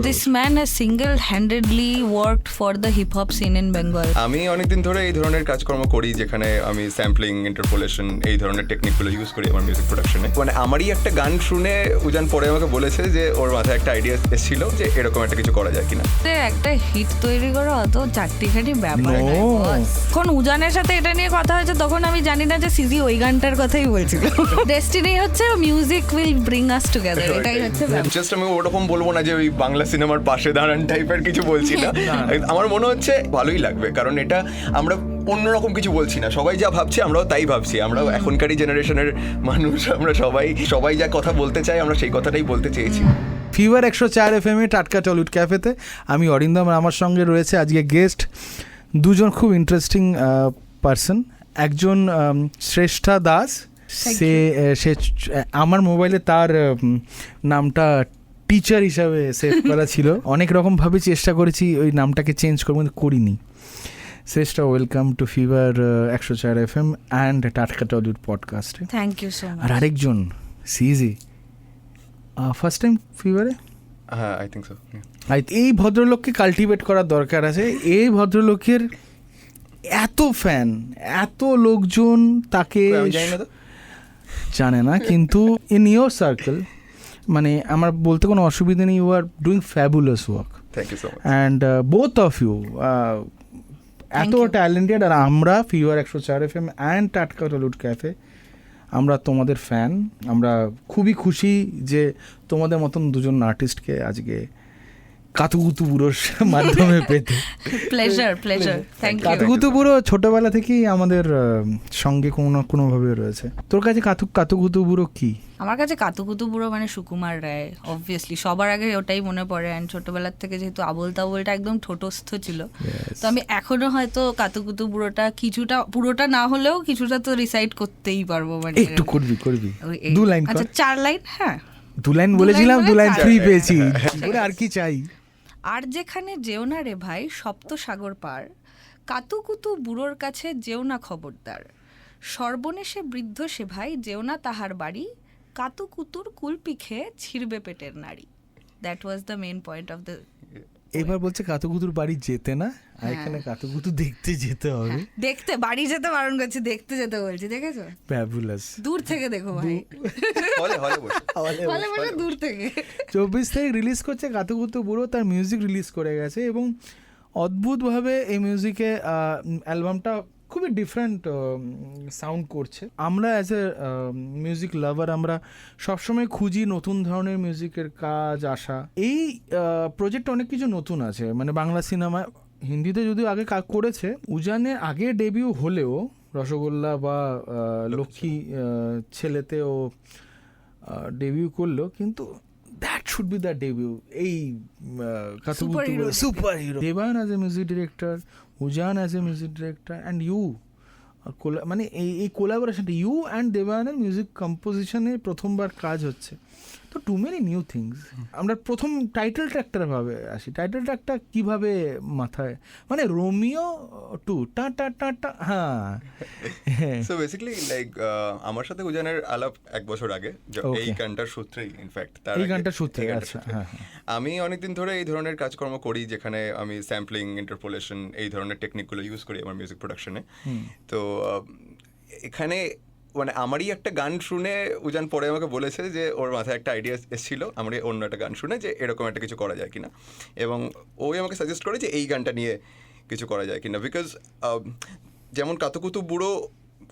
this man has single-handedly worked for the hip hop scene in Bengal. আমি অনেকদিন ধরে এই ধরনের কাজকর্ম করি, যেখানে আমি স্যাম্পলিং, ইন্টারপোলেশন এই ধরনের টেকনিকগুলো ইউজ করি আমার মিউজিক প্রোডাকশনে। মানে আমারই একটা গান শুনে উজান পরে আমাকে বলেছে যে ওর মাথায় একটা আইডিয়া এসেছিল যে এরকম একটা কিছু করা যায় কিনা। একটা হিট তৈরি করা অত চারটিখানি ব্যাপার নয়। যখন উজানের সাথে এটা নিয়ে কথা হয়েছে তখন আমি জানি না যে সিজি ওই গানটার কথাই বলছিল। ডেস্টিনি হচ্ছে music will bring us together, এটাই হচ্ছে ব্যাপার। জাস্ট আমি ওরকম বলবো না যে ওই বাংলা সিনেমার পাশে দাঁড়ান টাইপের কিছু বলছি না। আমার মনে হচ্ছে ভালোই লাগবে, কারণ এটা আমরা অন্যরকম কিছু বলছি না, সবাই যা ভাবছে আমরাও তাই ভাবছি। আমরাও এখনকারই জেনারেশনের মানুষ, আমরা সবাই যা কথা বলতে চাই আমরা সেই কথাটাই বলতে চেয়েছি। ফিভার 104 FM টাটকা টলিউড ক্যাফেতে আমি অরিন্দম, আমার সঙ্গে রয়েছে আজকে গেস্ট দুজন খুব ইন্টারেস্টিং পার্সন। একজন শ্রেষ্ঠা দাস, সে আমার মোবাইলে তার নামটা টিচার হিসাবে সেভ করা ছিল। অনেক রকমভাবে চেষ্টা করেছি ওই নামটাকে চেঞ্জ করবো, কিন্তু করিনি। Shreshtha, welcome to fever 104 FM and টাটকা টলিউড পডকাস্টে। Thank you so much. আর আরেকজন সিজি, ফার্স্ট টাইম ফিভারে? হ্যাঁ, আই থিঙ্ক সো। এই ভদ্রলোককে কাল্টিভেট করার দরকার আছে। এই ভদ্রলোকের এত ফ্যান, এত লোকজন তাকে জানে না, কিন্তু ইন ইয়োর সার্কেল মানে আমার বলতে কোনো অসুবিধা নেই, you are doing fabulous work. Thank you so much. And both of you এত ট্যালেন্টেড। আর আমরা ফিভার 104 FM অ্যান্ড টাটকা টলিউড ক্যাফে আমরা তোমাদের ফ্যান। আমরা খুবই খুশি যে তোমাদের মতন দুজন আর্টিস্টকে আজকে কাতুকুতু বুড়োর মাধ্যমে পেতে। Pleasure, thank you. কাতুকুতু বুড়ো ছোটবেলা থেকেই আমাদের সঙ্গে কোনো না কোনোভাবে রয়েছে। তোর কাছে কাতুকুতু বুড়ো কি? আমার কাছে কাতুকুতু বুড়ো মানে সুকুমার রায়, অবভিয়াসলি সবার আগে ওটাই মনে পড়ে। অ্যান্ড ছোটবেলার থেকে যেহেতু আবোল তাবোলটা একদম ঠোঁটস্থ ছিল, তো আমি এখনো হয়তো কাতুকুতু বুড়োটা কিছুটা, পুরোটা না হলেও কিছুটা তো রিসাইট করতেই পারবো। মানে একটু করবি 2 লাইন। আচ্ছা 4 লাইন। হ্যাঁ, 2 লাইন বলেছিলাম, 2 লাইন ফ্রি পেয়েছি। আর কি চাই? আর যেখানে যেও না রে ভাই সপ্ত সাগর পার, কাতুকুতু বুড়োর কাছে যেও না খবরদার, সর্বনেশে বৃদ্ধ সে ভাই যেও না তাহার বাড়ি, কাতুকুতুর কুলপি খেয়ে ছিড়বে পেটের নাড়ি। That was the main point of the. এবার বলছে কাতুকুতুর বাড়ি যেতে না, আর এখানে কাতুকুতু দেখতে যেতে হবে। দেখতে, বাড়ি যেতে বারণ করছি, দেখতে যেতে বলছি। দেখেছো? ফ্যাবুলাস। দূর থেকে দেখো ভাই, হলে বসে দূর থেকে। 24 তারিখ রিলিজ করছে কাতুকুতু বুড়ো, তার মিউজিক রিলিজ করে গেছে এবং অদ্ভুতভাবে এই মিউজিকে অ্যালবামটা খুবই ডিফারেন্ট সাউন্ড করছে। আমরা অ্যাজ এ মিউজিক লাভার আমরা সবসময় খুঁজি নতুন ধরনের মিউজিকের কাজ আসা। এই প্রজেক্ট অনেক কিছু নতুন আছে, মানে বাংলা সিনেমা, হিন্দিতে যদিও আগে করেছে। উজানের আগে ডেবিউ হলেও রসগোল্লা বা লক্ষ্মী ছেলেতেও ডেবিউ করলো, কিন্তু that should be the debut. এই super hero Debayan as a music director, Ujan as a music director, and you মানে এই কোলাবোরেশনটা ইউ অ্যান্ড দেবায়নের মিউজিক কম্পোজিশনে প্রথমবার কাজ হচ্ছে। তো টু মেনি নিউ থিংস। আমরা প্রথম টাইটেল ট্র্যাকটার ভাবে আসি। টাইটেল ট্র্যাকটা কীভাবে মাথায়, মানে রোমিও 2 টা টা টা টা। হ্যাঁ, সো বেসিক্যালি লাইক আমার সাথে উজানের আলাপ 1 বছর আগে, এই গানটার সূত্রেই। ইনফ্যাক্ট এই গানটার সূত্রে আমি অনেকদিন ধরে এই ধরনের কাজকর্ম করি, যেখানে আমি স্যাম্পলিং, ইন্টারপোলেশন এই ধরনের টেকনিকগুলো ইউজ করি আমার মিউজিক প্রোডাকশনে। তো এখানে মানে আমারই একটা গান শুনে উজান পরে আমাকে বলেছে যে ওর মাথায় একটা আইডিয়া এসেছিল আমার অন্য একটা গান শুনে যে এরকম একটা কিছু করা যায় কিনা, এবং ওই আমাকে সাজেস্ট করে যে এই গানটা নিয়ে কিছু করা যায় কিনা। বিকজ যেমন কাতুকুতু বুড়ো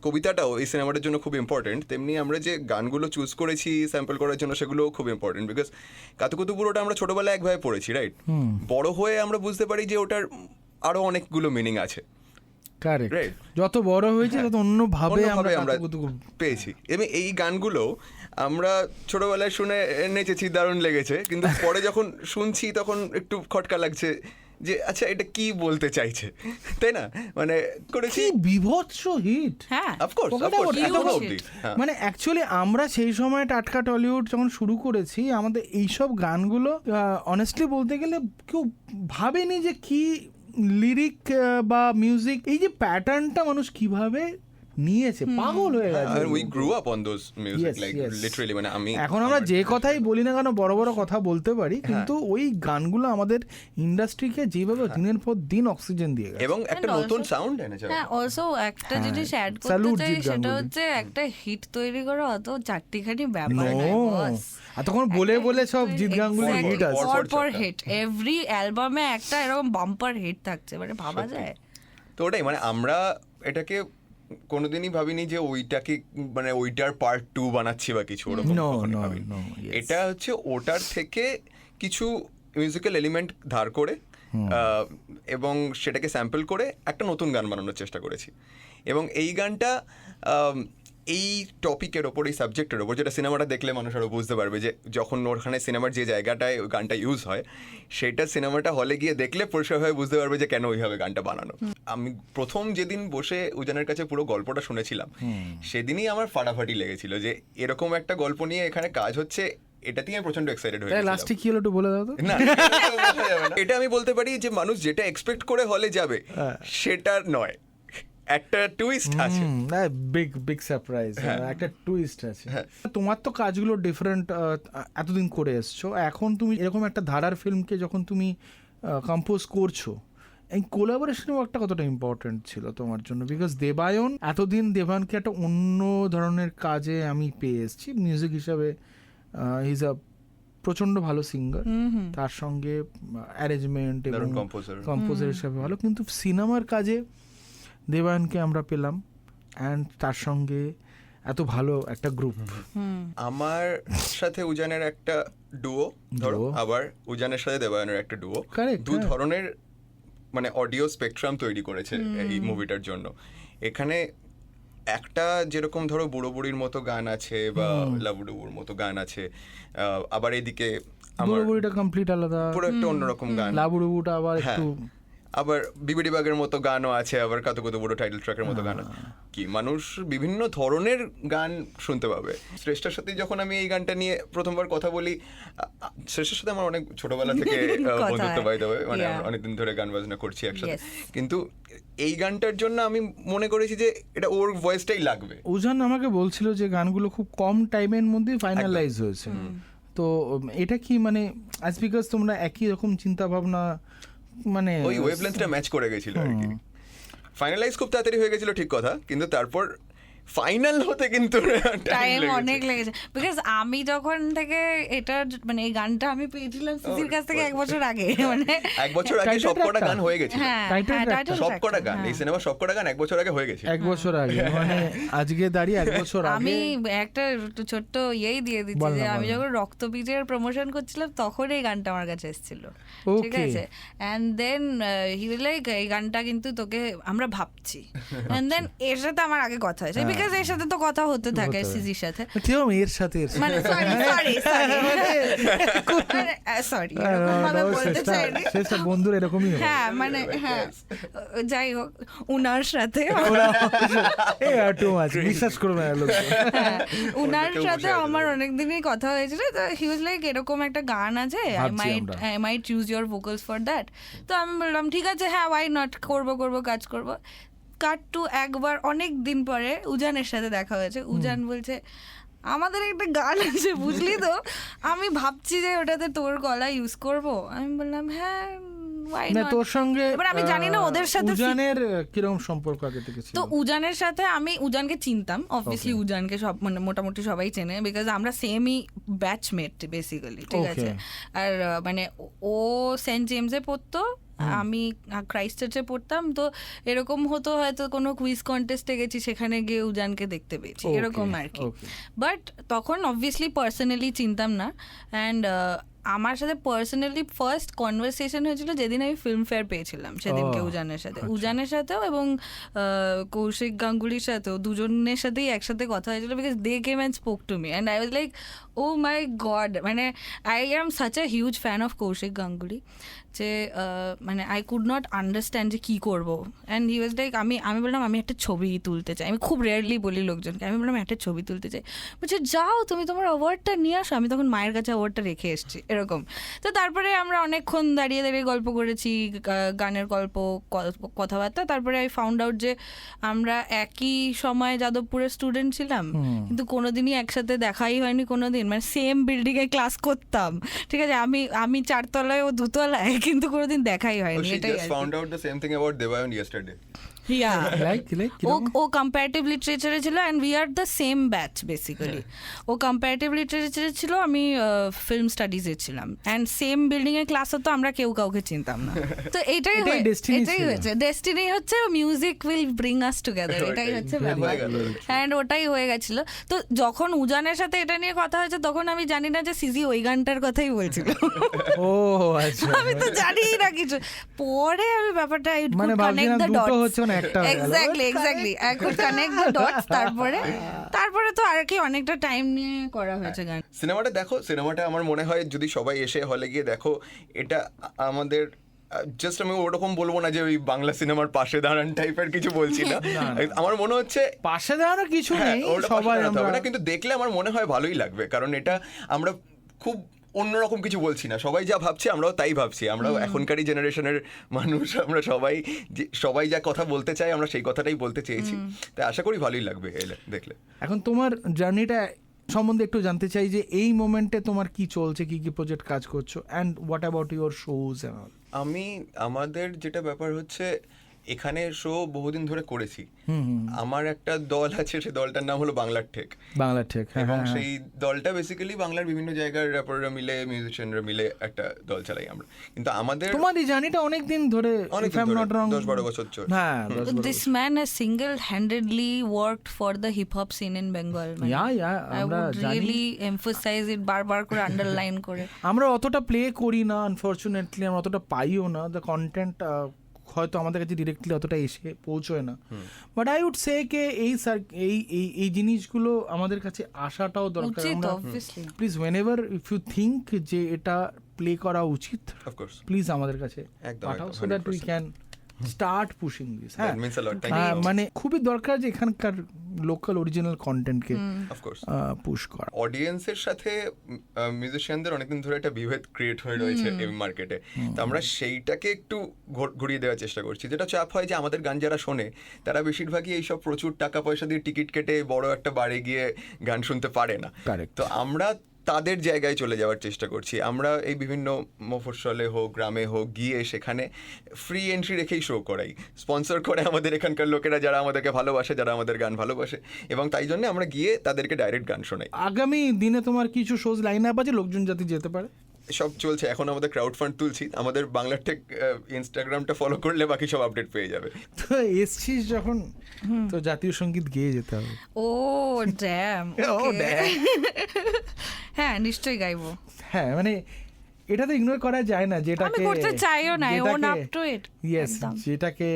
কবিতাটাও এই সিনেমাটার জন্য খুব ইম্পর্টেন্ট, তেমনি আমরা যে গানগুলো চুজ করেছি স্যাম্পল করার জন্য সেগুলোও খুব ইম্পর্টেন্ট। বিকজ কাতুকুতু বুড়োটা আমরা ছোটোবেলায় একভাবে পড়েছি, রাইট? বড় হয়ে আমরা বুঝতে পারি যে ওটার আরও অনেকগুলো মিনিং আছে। যত বড় হয়েছে তত অন্যভাবে আমরা পেয়েছি। এবং এই গানগুলো আমরা ছোটবেলায় শুনে নেচেছি, দারুণ লেগেছে, কিন্তু পরে যখন শুনছি তখন একটু খটকা লাগছে যে আচ্ছা এটা কি বলতে চাইছে, তাই না? মানে করেছি বিভৎস হিট। হ্যাঁ, অফকোর্স মানে অ্যাকচুয়ালি আমরা সেই সময় টাটকা টলিউড যখন শুরু করেছি, আমাদের এইসব গানগুলো অনেস্টলি বলতে গেলে কেউ ভাবেনি যে কি লিরিক বা মিউজিক, এই যে প্যাটার্নটা মানুষ কিভাবে নিয়েছে, পাগল হয়ে গেছে। We grew up on those music, Yes, like yes. Literally, মানে আমি এখন আমরা যে কথাই বলি না কেন বড় বড় কথা বলতে পারি, কিন্তু ওই গানগুলো আমাদের ইন্ডাস্ট্রিকে যেভাবে দিনের পর দিন অক্সিজেন দিয়ে গেছে। এবং একটা And নতুন also- সাউন্ড এনেছে। হ্যাঁ, অলসো একটা জিনিস অ্যাড করতে Salute চাই, জিৎ সেটা গাঙ্গুলি। হচ্ছে একটা হিট তৈরি করা অত চারটিখানি ব্যাপার নয় No, boss। এতক্ষণ বলে বলে সব জিৎ গাঙ্গুলি Exactly, হিট আছে। পর চারটা। হিট, এভরি অ্যালবামে একটা এরকম বাম্পার হিট থাকছে, মানে ভাবা সত্যি। যায়। তো ওটাই, মানে আমরা এটাকে কোনোদিনই ভাবিনি যে ওইটাকে মানে ওইটার পার্ট 2 বানাচ্ছি বা কিছু, ওরকম No, কখনোই no, ভাবিনি। no, yes. এটা হচ্ছে ওটার থেকে কিছু মিউজিক্যাল এলিমেন্ট ধার করে এবং সেটাকে স্যাম্পল করে একটা নতুন গান বানানোর চেষ্টা করেছি। এবং এই গানটা এই টপিকের ওপর, এই সাবজেক্টের ওপর, যেটা সিনেমাটা দেখলে মানুষ আরও বুঝতে পারবে যে যখন ওখানে সিনেমার যে জায়গাটায় ওই গানটা ইউজ হয়, সেটা সিনেমাটা হলে গিয়ে দেখলে পরিষ্কারভাবে বুঝতে পারবে যে কেন ওইভাবে গানটা বানানো। আমি প্রথম যেদিন বসে উজানের কাছে পুরো গল্পটা শুনেছিলাম, সেদিনই আমার ফাটাফাটি লেগেছিল যে এরকম একটা গল্প নিয়ে এখানে কাজ হচ্ছে। এটা দিয়ে আমি প্রচন্ড এক্সাইটেড হয়ে গেছিলাম। লাস্টে কি হলো একটু বলে দাও তো। না, এটা আমি বলতে পারি যে মানুষ যেটা এক্সপেক্ট করে হলে যাবে সেটা নয়, একটা টুইস্ট আছে। বিগ বিগ সারপ্রাইজ, একটা টুইস্ট আছে। তোমার তো কাজগুলো ডিফারেন্ট, এতদিন করে এসছো, এখন তুমি এরকম একটা ধারার ফিল্মকে যখন তুমি কম্পোজ করছো, এই কোলাবোরেশনও একটা কতটা ইম্পর্টেন্ট ছিল তোমার জন্য? বিকজ দেবায়ন, এতদিন দেবায়নকে একটা অন্য ধরনের কাজে আমি পেয়ে এসেছি মিউজিক হিসাবে। ইজ আ প্রচন্ড ভালো সিঙ্গার, তার সঙ্গে অ্যারেঞ্জমেন্ট এবং কম্পোজার হিসাবে ভালো, কিন্তু সিনেমার কাজে দেবায়নকে আমরা পেলাম, অ্যান্ড তার সঙ্গে এত ভালো একটা গ্রুপ। আমার সাথে উজানের একটা ডুও, ধরো, আবার উজানের সাথে দেবায়নের একটা ডুও, দু ধরনের মানে অডিও স্পেকট্রাম তৈরি করেছে এই মুভিটার জন্য। এখানে একটা যেরকম ধরো বুড়ো বুড়ির মতো গান আছে বা লাবুডুবুর মতো গান আছে, আবার এদিকে বুড়ো বুড়িটা কমপ্লিট আলাদা, পুরো একটা অন্যরকম গান, লাবুডুবুটা আবার একটু, আবার বিবিডি বাগের মতো গানও আছে, আবার কাতো কত বুড়ো টাইটেল ট্র্যাকের মতো গান। কি মানুষ বিভিন্ন ধরনের গান শুনতে পাবে। শ্রেষ্ঠার সাথে যখন আমি এই গানটা নিয়ে প্রথমবার কথা বলি, শ্রেষ্ঠার সাথে আমার অনেক ছোটবেলা থেকে বন্ধুত্ব, বাই দ্য ওয়ে, মানে আমরা অনেকদিন ধরে গান বাজনা করছি একসাথে, কিন্তু এই গানটার জন্য আমি মনে করেছি যে এটা ওর ভয়েসটাই লাগবে। উজান আমাকে বলছিল যে গানগুলো খুব কম টাইমের মধ্যে ফাইনালাইজ হয়েছে, তো এটা কি মানে অ্যাজ বিকজ তোমরা একই রকম চিন্তা ভাবনা, মানে ওই ওয়েভলেন্থটা ম্যাচ করে গেছিল আর কি। ফাইনালাইজ খুব তাড়াতাড়ি হয়ে গেছিল, ঠিক কথা, কিন্তু তারপর ফাইনাল হতে কিন্তু টাইম অনেক লেগেছে। বিকজ আমি যখন থেকে এটা মানে এই গানটা আমি পেয়েছিলাম সিসির কাছ থেকে 1 বছর আগে, মানে 1 বছর আগে সবকটা গান হয়ে গেছিল, সবকটা গান, এই সিনেমা সবকটা গান 1 বছর আগে হয়ে গেছে। 1 বছর আগে, মানে আজকে দাঁড়িয়ে 1 বছর আগে। আমি একটা ছোট্ট ইয়েই দিয়ে দিচ্ছি যে আমি যখন রক্তবীজের প্রমোশন করছিলাম তখন এই গানটা আমার কাছে এসেছিল, ঠিক আছে। And then he was like এই গানটা কিন্তু তোকে আমরা ভাবছি, অ্যান্ড দেন এর সাথে আমার আগে কথা হয়েছে, বিকজ এর সাথে তো কথা হতে থাকে সিজির সাথে, কেউ এর সাথে মানে সরি এরকম ভাবে বলতে চাইনি, বন্ধুর এরকমই, হ্যাঁ মানে হ্যাঁ, যাই হোক উনার সাথে বিশ্বাস করবে না লোক, উনার সাথে আমার অনেকদিনই কথা হয়েছিল। তো হি ওয়াজ লাইক এরকম একটা গান আছে, I might choose your vocals for that. তো আমি বললাম ঠিক আছে, হ্যাঁ ওয়াই নট, করবো কাজ করবো। কাট টু একবার অনেক দিন পরে উজানের সাথে দেখা হয়েছে, উজান বলছে আমাদের একটা গান আছে বুঝলি তো, আমি ভাবছি যে ওটাতে তোর গলা ইউজ করব। আমি বললাম হ্যাঁ তোর সঙ্গে। এবার আমি জানি না ওদের সাথে উজানের কিরকম সম্পর্ক আগে থেকে ছিল। তো উজানের সাথে আমি উজানকে চিনতাম, অবভিয়াসলি উজানকে সব মানে মোটামুটি সবাই চেনে, বিকজ আমরা সেমই ব্যাচমেট বেসিক্যালি, ঠিক আছে। আর মানে ও সেন্ট জেমসে পড়তো, আমি ক্রাইস্ট চার্চে পড়তাম, তো এরকম হতো হয়তো কোনো কুইজ কন্টেস্টে গেছি, সেখানে গিয়ে উজানকে দেখতে পেয়েছি, এরকম আর কি। বাট তখন অবভিয়াসলি পার্সোনালি চিনতাম না। অ্যান্ড আমার সাথে পার্সোনালি ফার্স্ট কনভারসেশন হয়েছিল যেদিন আমি ফিল্মফেয়ার পেয়েছিলাম, সেদিনকে উজানের সাথেও এবং কৌশিক গাঙ্গুলির সাথেও, দুজনের সাথেই একসাথে কথা হয়েছিল, because they came and spoke to me and I was like oh my God, মানে I am such a huge fan of Kaushik Ganguly যে মানে আই কুড নট আন্ডারস্ট্যান্ড যে কী করবো। অ্যান্ড হি ওয়াজ লাইক আমি বললাম আমি একটা ছবি তুলতে চাই, আমি খুব রেয়ারলি বলি লোকজনকে, আমি বললাম একটা ছবি তুলতে চাই। বলছে যাও তুমি তোমার অ্যাওয়ার্ডটা নিয়ে আসো। আমি তখন মায়ের কাছে অ্যাওয়ার্ডটা রেখে এসেছি, এরকম। তো তারপরে আমরা অনেকক্ষণ দাঁড়িয়ে দাঁড়িয়ে গল্প করেছি, গানের গল্প, কথাবার্তা। তারপরে আই ফাউন্ড আউট যে আমরা একই সময় যাদবপুরের স্টুডেন্ট ছিলাম, কিন্তু কোনোদিনই একসাথে দেখাই হয়নি কোনোদিন। মানে সেম বিল্ডিং এ ক্লাস করতাম, ঠিক আছে, আমি 4 তলায়, ও 2 তলায়, কিন্তু কোনোদিন দেখাই হয়নি। এটাই found out the same thing about Debayan yesterday. ও কম্পারেটিভ লিটারেচারে ছিল and we are the same batch basically. ও কম্পারেটিভ লিটারেচারে ছিল, আমি ফিল্ম স্টাডিজে ছিলাম, অ্যান্ড সেম বিল্ডিং এ ক্লাস হতো, আমরা কেউ কাউকে চিনতাম না। তো এটাই হয়েছে ডেস্টিনি, হচ্ছে music will bring us together, এটাই হচ্ছে ব্যাপার। অ্যান্ড ওটাই হয়ে গেছিল। তো যখন উজানের সাথে এটা নিয়ে কথা হয়েছে, তখন আমি জানি না যে সিজি ওই গানটার কথাই বলছিল। ও আচ্ছা, আমি তো জানি না কিছু। পরে আমি ব্যাপারটা connect the dots, exactly I could connect the dots. তারপরে তো আর কি অনেকটা টাইম নিয়ে করা হয়েছে গান। সিনেমাটা দেখো, সিনেমাটা আমার মনে হয় যদি সবাই এসে হলে গিয়ে দেখো, এটা আমাদের জাস্ট, আমি ওরকম বলবো না যে ওই বাংলা সিনেমার পাশে দাঁড়ান টাইপের কিছু বলছি না। আমার মনে হচ্ছে পাশে দাঁড়ানোর কিছু নেই, সবাই আমরা, কিন্তু দেখলে আমার মনে হয় ভালোই লাগবে, কারণ এটা আমরা খুব অন্যরকম কিছু বলছি না, সবাই যা ভাবছি আমরাও তাই ভাবছি। আমরাও এখনকারই জেনারেশনের মানুষ, আমরা সবাই যা কথা বলতে চাই আমরা সেই কথাটাই বলতে চেয়েছি। তাই আশা করি ভালোই লাগবে দেখলে। এখন তোমার জার্নিটা সম্বন্ধে একটু জানতে চাই, যে এই মোমেন্টে তোমার কি চলছে, কি কি প্রজেক্ট কাজ করছো, and what about your shows and all. আমাদের যেটা ব্যাপার হচ্ছে, এখানে শো বহুদিন ধরে করেছি। আমার একটা দল আছে, সেই দলটার নাম হলো বাংলার ঠেক। এবং সেই দলটা বেসিক্যালি বাংলার বিভিন্ন জায়গার র্যাপাররা মিলে, মিউজিশিয়ানরা মিলে একটা দল চালাই আমরা। কিন্তু আমাদের তোমাদের জার্নিটা অনেক দিন ধরে, 10-12 বছর চলে। হ্যাঁ, this man has single-handedly worked for the hip hop scene in Bengal. I would really emphasize it, বারবার করে আন্ডারলাইন করে। আমরা অতটা প্লে করি না, আনফরচুনেটলি আমরা অতটা পাইও না, দ্য কন্টেন্ট হয়তো আমাদের কাছে ডিরেক্টলি অতটা এসে পৌঁছয় না। বাট আই উড সে কে এই জিনিসগুলো আমাদের কাছে আসাটাও দরকার। Please whenever if you think যে এটা প্লে করা উচিত, প্লিজ আমাদের কাছে পাঠাও, so that we can start pushing this. হ্যাঁ, মানে খুবই দরকার যে এখানকার লোকাল অরিজিনাল কন্টেন্টকে পুশ করা। অডিয়েন্সের সাথে মিউজিশিয়ানদের অনেকদিন ধরে একটা বিভেদ ক্রিয়েট হয়ে রয়েছে এই মার্কেটে। তো আমরা সেইটাকে একটু ঘুরিয়ে দেওয়ার চেষ্টা করছি। যেটা চাপ হয় যে আমাদের গান যারা শোনে তারা বেশিরভাগই এইসব প্রচুর টাকা পয়সা দিয়ে টিকিট কেটে বড় একটা বারে গিয়ে গান শুনতে পারে না। তো আমরা তাদের জায়গায় চলে যাওয়ার চেষ্টা করছি। আমরা এই বিভিন্ন মফস্বলে হোক, গ্রামে হোক, গিয়ে সেখানে ফ্রি এন্ট্রি রেখেই শো করাই। স্পন্সর করে আমাদের এখানকার লোকেরা, যারা আমাদেরকে ভালোবাসে, যারা আমাদের গান ভালোবাসে, এবং তাই জন্য আমরা গিয়ে তাদেরকে ডাইরেক্ট গান শোনাই। আগামী দিনে তোমার কিছু শোজ লাইন আপ আছে, লোকজন যাতে যেতে পারে? সব চলছে, এখন আমাদের ক্রাউড ফান্ড তুলছি। আমাদের বাংলার টেক ইনস্টাগ্রামটা ফলো করলে বাকি সব আপডেট পেয়ে যাবে। তো এসছিস যখন, তো জাতীয় সঙ্গীত গেয়ে যেতে হবে। ও ড্যাম, হ্যাঁ নিশ্চয়ই গাইবো। হ্যাঁ, মানে এটা তো ইগনোর করা যায় না, যেটাকে আমি করতে চাইও না, own up to it. Yes, যেটাকে,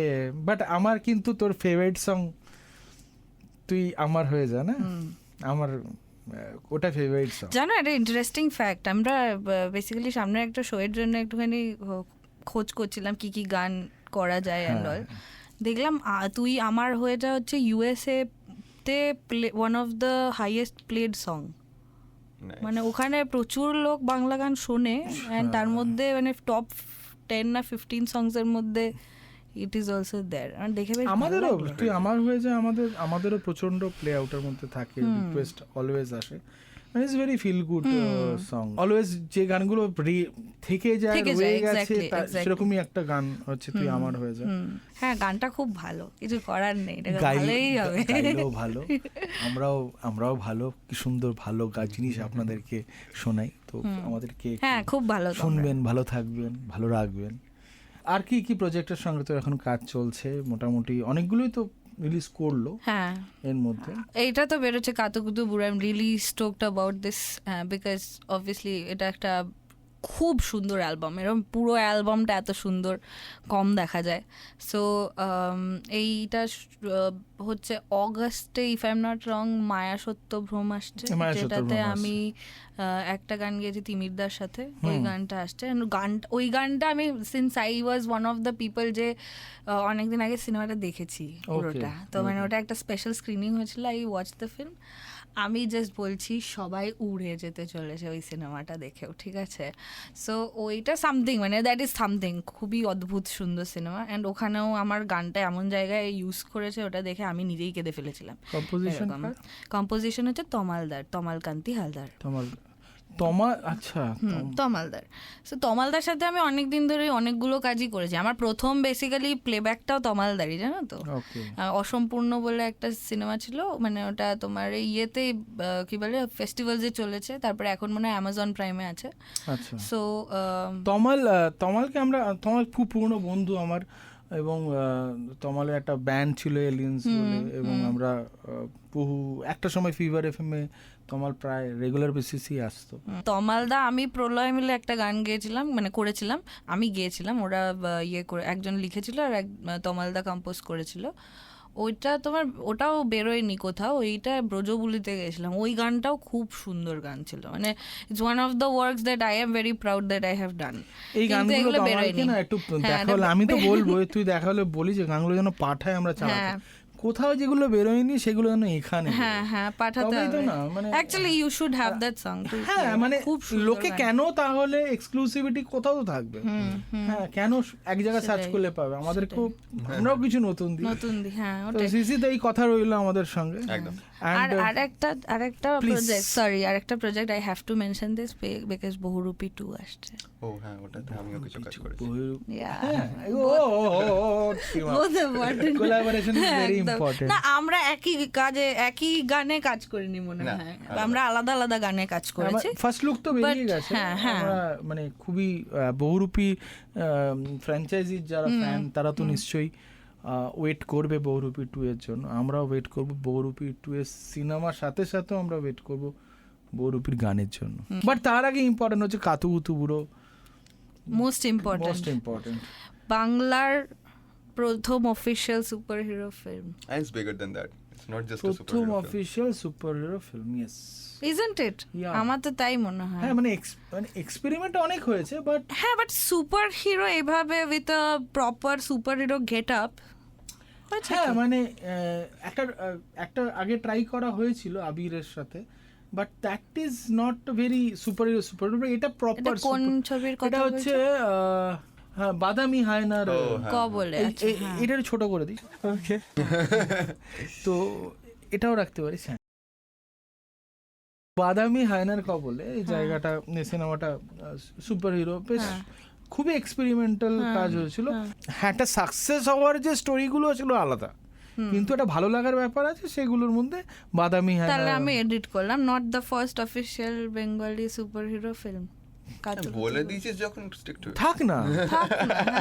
বাট আমার কিন্তু তোর ফেভারিট সং তুই আমার হয়ে যা না, আমার ওটা ফেভারিট সং। জানো একটা ইন্টারেস্টিং ফ্যাক্ট, আমরা বেসিক্যালি সামনে একটা শো এর জন্য একটুখানি খোঁজ করছিলাম কি কি গান করা যায় অ্যান্ড অল। দেখলাম তুই আমার হয়ে যা হচ্ছে USA তে one of the highest played song. মানে ওখানে প্রচুর লোক বাংলা গান শোনে, অ্যান্ড তার মধ্যে মানে টপ 10 না 15 সংস এর মধ্যে ইট ইজ অলসো দেয়ার। দেখে আমাদেরও, তুই আমার হয়ে যায়, আমাদেরও প্রচন্ড প্লে আউটের মধ্যে থাকে, রিকোয়েস্ট অলওয়েজ আসে। It's very feel good song always. যে গানগুলো থেকে যায়, রয়ে গেছে, সেরকমই একটা গান হচ্ছে তুই আমার হয়ে যায়। হ্যাঁ, গানটা খুব ভালো, কিছু করার নেই, ভালোই হবে। গাইলেও ভালো, আমরাও ভালো, কি সুন্দর ভালো জিনিস আপনাদেরকে শোনাই। তো আমাদেরকে হ্যাঁ খুব ভালো শুনবেন, ভালো থাকবেন, ভালো রাখবেন। আর কি কি প্রজেক্টের সঙ্গে তো এখন কাজ চলছে? মোটামুটি অনেকগুলোই তো রিলিজ করলো। হ্যাঁ, এর মধ্যে এইটা তো বেরোচ্ছে Katukutu Buro. I am really stoked about this because obviously এটা একটা খুব সুন্দর অ্যালবাম। এরকম পুরো অ্যালবামটা এত সুন্দর কম দেখা যায়। সো এইটা হচ্ছে অগাস্টে, if I am not wrong, Maya Satya Bhrom আসছে, যেটাতে আমি একটা গান গেয়েছি তিমিরদার সাথে। ওই গানটা আসছে। ওই গানটা আমি since I was one of the people যে অনেকদিন আগে সিনেমাটা দেখেছি পুরোটা, তো মানে ওটা একটা স্পেশাল স্ক্রিনিং হয়েছিল, আই ওয়াচ দ্য ফিল্ম। আমি জাস্ট বলছি সবাই উড়ে যেতে চলেছে ওই সিনেমাটা দেখেও, ঠিক আছে? সো ওইটা সামথিং, মানে দ্যাট ইজ সামথিং, খুবই অদ্ভুত সুন্দর সিনেমা। অ্যান্ড ওখানেও আমার গানটা এমন জায়গায় ইউজ করেছে, ওটা দেখে আমি নিজেই কেঁদে ফেলেছিলাম। কম্পোজিশন হচ্ছে তমালকান্তি হালদার। আচ্ছা, তমালদার। সো তমালদার সাথে আমি অনেক দিন ধরে অনেকগুলো কাজই করেছি। আমার প্রথম বেসিক্যালি প্লেব্যাকটাও তমালদারই, জানো তো? অসম্পূর্ণ বলে একটা সিনেমা ছিল, মানে ওটা তোমার ইয়েতে কি বলে ফেস্টিভ্যালসে চলেছে, তারপরে এখন মনে হয় অ্যামাজন প্রাইমে আছে। সো তমাল খুব পুরনো বন্ধু আমার, এবং তমালের একটা ব্যান্ড ছিল এলিয়েন্স বলে, এবং আমরা বহু একটা সময় ফিভার এফএম-এ তমাল প্রায় রেগুলার বেসিসই আসতো। তমালদা আমি প্রলয় মিলে একটা গান গেয়েছিলাম, মানে করেছিলাম, আমি গিয়েছিলাম, ওরা একজন লিখেছিল আর তমালদা কম্পোজ করেছিল। ওটাও বেরোয়নি কোথাও, ওইটা ব্রজবুলিতে গেছিলাম। ওই গানটাও খুব সুন্দর গান ছিল, মানে it's one of the works that I am very proud that I have done. এই গানগুলো বেরোয়নি না, একটু দেখালে আমি তো বলবো, তুই দেখালে বলি যে গানগুলো যেন পাঠায় আমরা চালাতে, কোথাও যেগুলো বেরোয়নি সেগুলো যেন এখানে পাঠাতে হবে না, মানে actually you should have that song. হ্যাঁ, মানে লোকে কেন তাহলে এক্সক্লুসিভিটি কোথাও তো থাকবে, হ্যাঁ, কেন এক জায়গায় সার্চ করলে পাবে, আমাদের খুব, আমরাও কিছু নতুন দিই। হ্যাঁ, ওটাই। সিসি তো এই কথা রইলো আমাদের সঙ্গে। একদম। আরেকটা project I have to mention this because Bahurupi 2 আসছে। ও হ্যাঁ, ওটাতে আমিও কিছু কাজ করেছি। Collaboration is very important. না, আমরা একই গানে কাজ করিনি মনে হয়, আমরা আলাদা আলাদা গানে কাজ করেছি। ফার্স্ট লুক তো বেরিয়ে গেছে, আমরা মানে খুবই বহুরূপী ফ্র্যাঞ্চাইজির যারা ফ্যান তারা তো নিশ্চয়ই ওয়েট করবে বহুরূপী 2 এর জন্য। আমরাও ওয়েট করব বহুরূপী 2 এর সিনেমার সাথে সাথেও আমরা ওয়েট করব বহুরূপীর গানের জন্য। বাট তার আগে ইম্পর্টেন্ট হচ্ছে কাতুকুতু বুড়ো, মোস্ট ইম্পর্টেন্ট বাংলার প্রথম official superhero film. It's bigger than that. It's not just a প্রথম superhero film. Official superhero film, yes, isn't it? Yeah. আমার তো তাই মনে হয়। হ্যাঁ, মানে এক্সপেরিমেন্ট অনেক হয়েছে, বাট বাট সুপার হিরো এভাবে with a proper super hero get up, হ্যাঁ, মানে একটা আগে ট্রাই করা হয়েছিল আবিরের সাথে, but that is not very super hero. এটা প্রপার। কোন ছবির কথা হচ্ছে হ্যাঁ, বাদামি হায়নার কবলে। এটার ছোট করে দিই, ওকে? তো এটাও রাখতে পারিস। হ্যাঁ, বাদামি হায়নার কবলে এই জায়গাটা, সিনেমাটা সুপার হিরো, বেশ খুবই এক্সপেরিমেন্টাল কাজ হয়েছিল। হ্যাঁ, একটা সাকসেস হওয়ার যে স্টোরিগুলো ছিল আলাদা, কিন্তু একটা ভালো লাগার ব্যাপার আছে সেগুলোর মধ্যে। বাদামি হায়না, তাহলে আমি এডিট করলাম, not the first official Bengali super hero film. বলে দিয়েছিস যখন, স্টিক টু থাক না,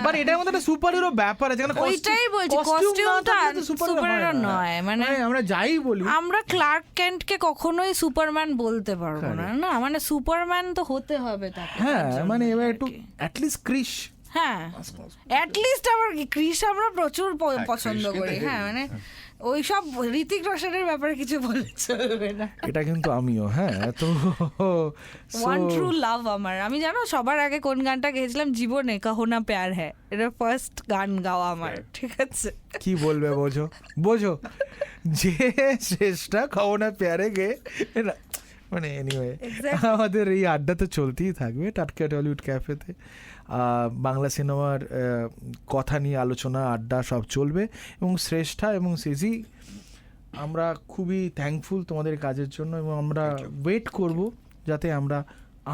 বাট এটার মধ্যে একটা সুপার হিরো ব্যাপার আছে, কারণ ওইটাই বলছি, কস্টিউমটা সুপার হিরো নয়। মানে আমরা যাই বলি, আমরা ক্লার্ক কেন্টকে কখনোই সুপারম্যান বলতে পারবো না, না মানে সুপারম্যান তো হতে হবে তাকে। হ্যাঁ, মানে এবার একটু অ্যাটলিস্ট ক্রিশ, হ্যাঁ অ্যাটলিস্ট আবার ক্রিশ আমরা প্রচুর পছন্দ করি। হ্যাঁ, মানে ওইসব ঋতিক রোশনের ব্যাপারে কিছু বলে চলবে না। এটা কিন্তু আমিও, হ্যাঁ, তো ওয়ান ট্রু লাভ আমার, আমি জানো সবার আগে কোন গানটা গেয়েছিলাম জীবনে, কাহো না প্যার হ্যায়, এটা ফার্স্ট গান গাওয়া আমার, ঠিক আছে? কি বলবে বোঝো যে শ্রেষ্ঠা কাহো না প্যারে গে, মানে এনিওয়ে আমাদের এই আড্ডা তো চলতেই থাকবে টাটকা টলিউড ক্যাফেতে। বাংলা সিনেমার কথা নিয়ে আলোচনা, আড্ডা সব চলবে, এবং শ্রেষ্ঠা এবং সিজি আমরা খুবই থ্যাঙ্কফুল তোমাদের কাজের জন্য, এবং আমরা ওয়েট করব যাতে আমরা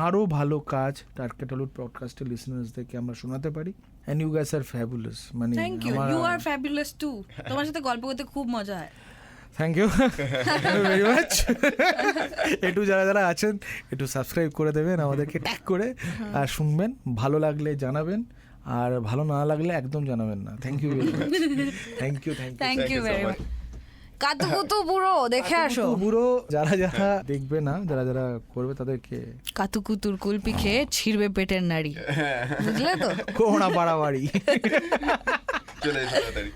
আরও ভালো কাজ টাটকা টলিউড পডকাস্টের লিসনার্সদেরকে আমরা শোনাতে পারি। And you guys are fabulous, মানে thank you, you are fabulous too. তোমার সাথে গল্প করতে খুব মজা হয়। Thank you very much. একটু যারা আছেন একটু সাবস্ক্রাইব করে দেবেন, আমাদেরকে ট্যাগ করে, আর শুনবেন, ভালো লাগলে জানাবেন, আর ভালো না লাগলে একদম জানাবেন না। Thank you very much. Thank you very much. Katukutu Buro দেখে আসো। বুড়ো যারা দেখবে না, যারা করবে তাদেরকে কাতুকুতুর কুলপি খেয়ে ছিড়বে পেটের নাড়ি, বুঝলে তো? কোনা বাড়াবাড়ি। চলে এসো তাড়াতাড়ি।